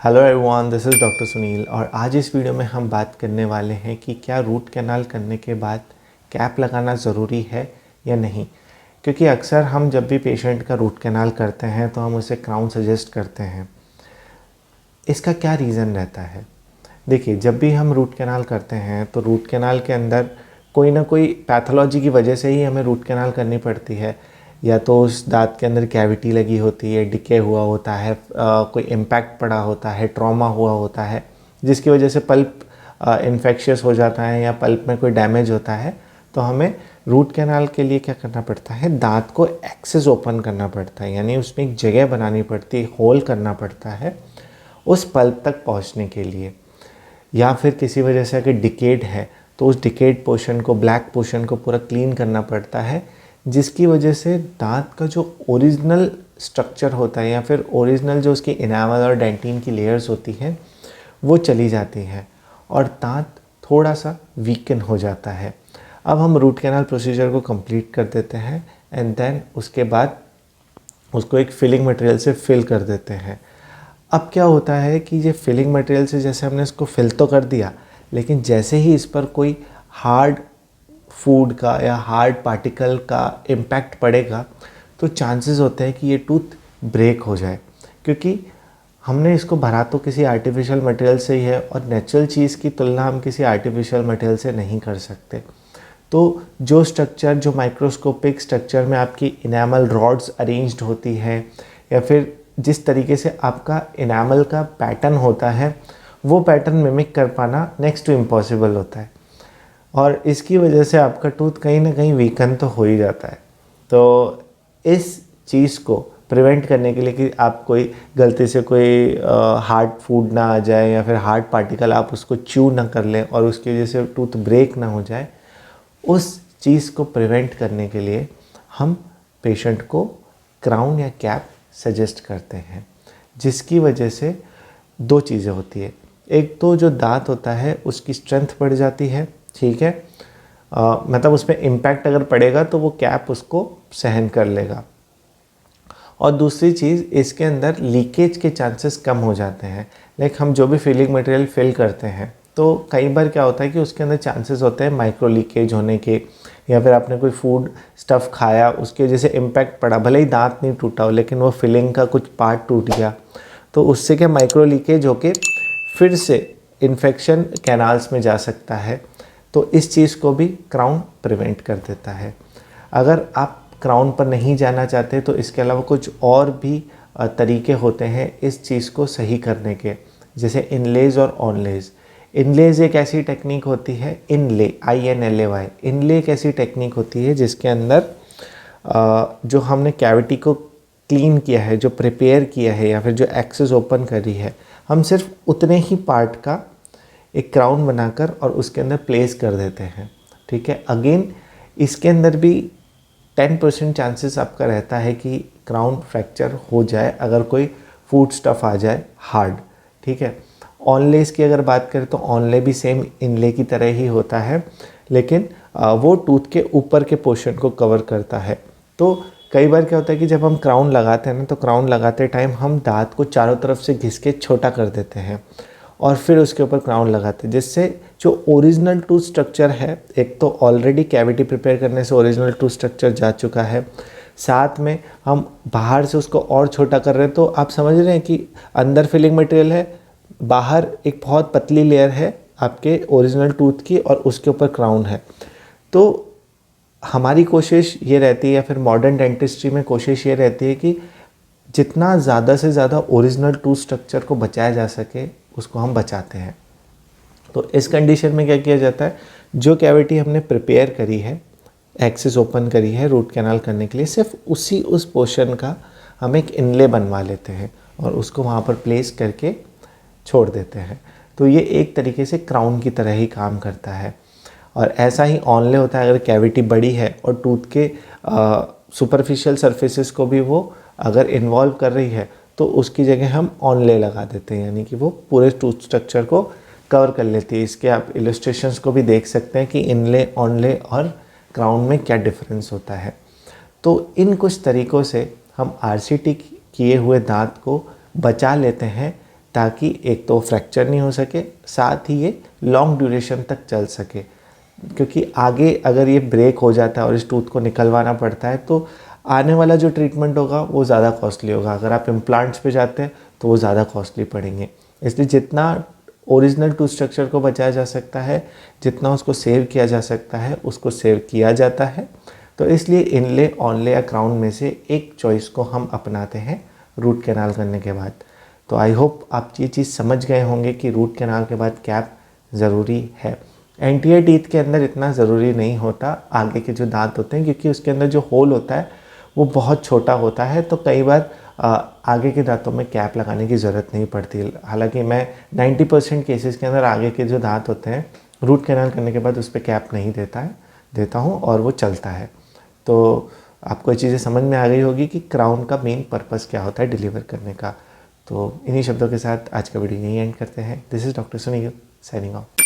Hello everyone, this is doctor Sunil और आज इस वीडियो में हम बात करने वाले हैं कि क्या रूट कैनाल करने के बाद कैप लगाना ज़रूरी है या नहीं। क्योंकि अक्सर हम जब भी पेशेंट का रूट कैनाल करते हैं तो हम उसे क्राउन सजेस्ट करते हैं। इसका क्या रीज़न रहता है? देखिए, जब भी हम रूट कैनाल करते हैं तो रूट कैनाल के अंदर कोई ना कोई पैथोलॉजी की वजह से ही हमें रूट कैनाल करनी पड़ती है। या तो उस दांत के अंदर कैविटी लगी होती है, डिके हुआ होता है, कोई इम्पैक्ट पड़ा होता है, ट्रॉमा हुआ होता है, जिसकी वजह से पल्प इन्फेक्शियस हो जाता है या पल्प में कोई डैमेज होता है। तो हमें रूट कैनाल के लिए क्या करना पड़ता है, दांत को एक्सेस ओपन करना पड़ता है, यानी उसमें एक जगह बनानी पड़ती है, होल करना पड़ता है उस पल्प तक पहुंचने के लिए। या फिर किसी वजह से अगर डिकेड है तो उस डिकेड पोर्शन को, ब्लैक पोर्शन को पूरा क्लीन करना पड़ता है, जिसकी वजह से दांत का जो ओरिजिनल स्ट्रक्चर होता है या फिर ओरिजिनल जो उसकी इनामल और डेंटिन की लेयर्स होती हैं वो चली जाती हैं और दांत थोड़ा सा वीकन हो जाता है। अब हम रूट कैनाल प्रोसीजर को कंप्लीट कर देते हैं एंड देन उसके बाद उसको एक फिलिंग मटेरियल से फिल कर देते हैं। अब क्या होता है कि ये फिलिंग मटेरियल से जैसे हमने इसको फिल तो कर दिया, लेकिन जैसे ही इस पर कोई हार्ड फूड का या हार्ड पार्टिकल का इम्पैक्ट पड़ेगा तो चांसेस होते हैं कि ये टूथ ब्रेक हो जाए, क्योंकि हमने इसको भरा तो किसी आर्टिफिशियल मटेरियल से ही है और नेचुरल चीज़ की तुलना हम किसी आर्टिफिशियल मटेरियल से नहीं कर सकते। तो जो स्ट्रक्चर, जो माइक्रोस्कोपिक स्ट्रक्चर में आपकी इनामल रॉड्स अरेंज्ड होती है या फिर जिस तरीके से आपका इनामल का पैटर्न होता है वो पैटर्न मिमिक कर पाना नेक्स्ट टू इम्पॉसिबल होता है और इसकी वजह से आपका टूथ कहीं ना कहीं वीकन तो हो ही जाता है। तो इस चीज़ को प्रिवेंट करने के लिए कि आप कोई गलती से कोई हार्ड फूड ना आ जाए या फिर हार्ड पार्टिकल आप उसको च्यू ना कर लें और उसकी वजह से टूथ ब्रेक ना हो जाए, उस चीज़ को प्रिवेंट करने के लिए हम पेशेंट को क्राउन या कैप सजेस्ट करते हैं, जिसकी वजह से दो चीज़ें होती है। एक तो जो दांत होता है उसकी स्ट्रेंथ बढ़ जाती है, ठीक है, मतलब उसमें इम्पैक्ट अगर पड़ेगा तो वो कैप उसको सहन कर लेगा। और दूसरी चीज़, इसके अंदर लीकेज के चांसेस कम हो जाते हैं। लाइक हम जो भी फिलिंग मटेरियल फिल करते हैं तो कई बार क्या होता है कि उसके अंदर चांसेस होते हैं माइक्रो लीकेज होने के, या फिर आपने कोई फूड स्टफ़ खाया उसकी वजह से इम्पैक्ट पड़ा, भले ही दांत नहीं टूटा हो लेकिन वो फिलिंग का कुछ पार्ट टूट गया तो उससे क्या माइक्रो लीकेज होके फिर से इन्फेक्शन कैनाल्स में जा सकता है। तो इस चीज़ को भी क्राउन प्रिवेंट कर देता है। अगर आप क्राउन पर नहीं जाना चाहते तो इसके अलावा कुछ और भी तरीके होते हैं इस चीज़ को सही करने के, जैसे इनलेज और ऑनलेज। इनलेज एक ऐसी टेक्निक होती है, इनले INLAY, इनले एक ऐसी टेक्निक होती है जिसके अंदर जो हमने कैविटी को क्लीन किया है, जो प्रिपेयर किया है या फिर जो एक्सेस ओपन करी है, हम सिर्फ उतने ही पार्ट का एक क्राउन बनाकर और उसके अंदर प्लेस कर देते हैं, ठीक है। अगेन इसके अंदर भी 10% चांसेस आपका रहता है कि क्राउन फ्रैक्चर हो जाए अगर कोई फूड स्टफ़ आ जाए हार्ड, ठीक है। ऑनलेस की अगर बात करें तो ऑनले भी सेम इनले की तरह ही होता है, लेकिन वो टूथ के ऊपर के पोर्शन को कवर करता है। तो कई बार क्या होता है कि जब हम क्राउन लगाते हैं ना, तो क्राउन लगाते टाइम हम दांत को चारों तरफ से घिस के छोटा कर देते हैं और फिर उसके ऊपर क्राउन लगाते हैं, जिससे जो ओरिजिनल टूथ स्ट्रक्चर है, एक तो ऑलरेडी कैविटी प्रिपेयर करने से ओरिजिनल टूथ स्ट्रक्चर जा चुका है, साथ में हम बाहर से उसको और छोटा कर रहे हैं। तो आप समझ रहे हैं कि अंदर फिलिंग मटेरियल है, बाहर एक बहुत पतली लेयर है आपके ओरिजिनल टूथ की और उसके ऊपर क्राउन है। तो हमारी कोशिश ये रहती है या फिर मॉडर्न डेंटिस्ट्री में कोशिश ये रहती है कि जितना ज़्यादा से ज़्यादा ओरिजिनल टूथ स्ट्रक्चर को बचाया जा सके उसको हम बचाते हैं। तो इस कंडीशन में क्या किया जाता है, जो कैविटी हमने प्रिपेयर करी है, एक्सेस ओपन करी है रूट कैनाल करने के लिए, सिर्फ उस पोर्शन का हम एक इनले बनवा लेते हैं और उसको वहाँ पर प्लेस करके छोड़ देते हैं। तो ये एक तरीके से क्राउन की तरह ही काम करता है। और ऐसा ही ऑनले होता है, अगर कैविटी बड़ी है और टूथ के सुपरफिशियल सरफेसेस को भी वो अगर इन्वॉल्व कर रही है तो उसकी जगह हम ऑनले लगा देते हैं, यानी कि वो पूरे टूथ स्ट्रक्चर को कवर कर लेती है। इसके आप इलस्ट्रेशंस को भी देख सकते हैं कि इनले, ऑनले और क्राउन में क्या डिफरेंस होता है। तो इन कुछ तरीक़ों से हम RCT किए हुए दांत को बचा लेते हैं ताकि एक तो फ्रैक्चर नहीं हो सके, साथ ही ये लॉन्ग ड्यूरेशन तक चल सके। क्योंकि आगे अगर ये ब्रेक हो जाता है और इस टूथ को निकलवाना पड़ता है तो आने वाला जो ट्रीटमेंट होगा वो ज़्यादा कॉस्टली होगा। अगर आप इम्प्लांट्स पे जाते हैं तो वो ज़्यादा कॉस्टली पड़ेंगे। इसलिए जितना ओरिजिनल टूथ स्ट्रक्चर को बचाया जा सकता है, जितना उसको सेव किया जा सकता है, उसको सेव किया जाता है। तो इसलिए इनले, ऑनले या क्राउन में से एक चॉइस को हम अपनाते हैं रूट कैनाल करने के बाद। तो आई होप आप ये चीज़ समझ गए होंगे कि रूट कैनाल के बाद कैप ज़रूरी है। एंटीयर टीथ के अंदर इतना ज़रूरी नहीं होता, आगे के जो दांत होते हैं, क्योंकि उसके अंदर जो होल होता है वो बहुत छोटा होता है, तो कई बार आगे के दांतों में कैप लगाने की ज़रूरत नहीं पड़ती। हालांकि मैं 90% केसेस के अंदर आगे के जो दांत होते हैं रूट कैनाल करने के बाद उस पर कैप नहीं देता हूँ और वो चलता है। तो आपको ये चीज़ें समझ में आ गई होगी कि क्राउन का मेन पर्पस क्या होता है डिलीवर करने का। तो इन्हीं शब्दों के साथ आज का वीडियो यहीं एंड करते हैं। This is doctor Sunil signing off.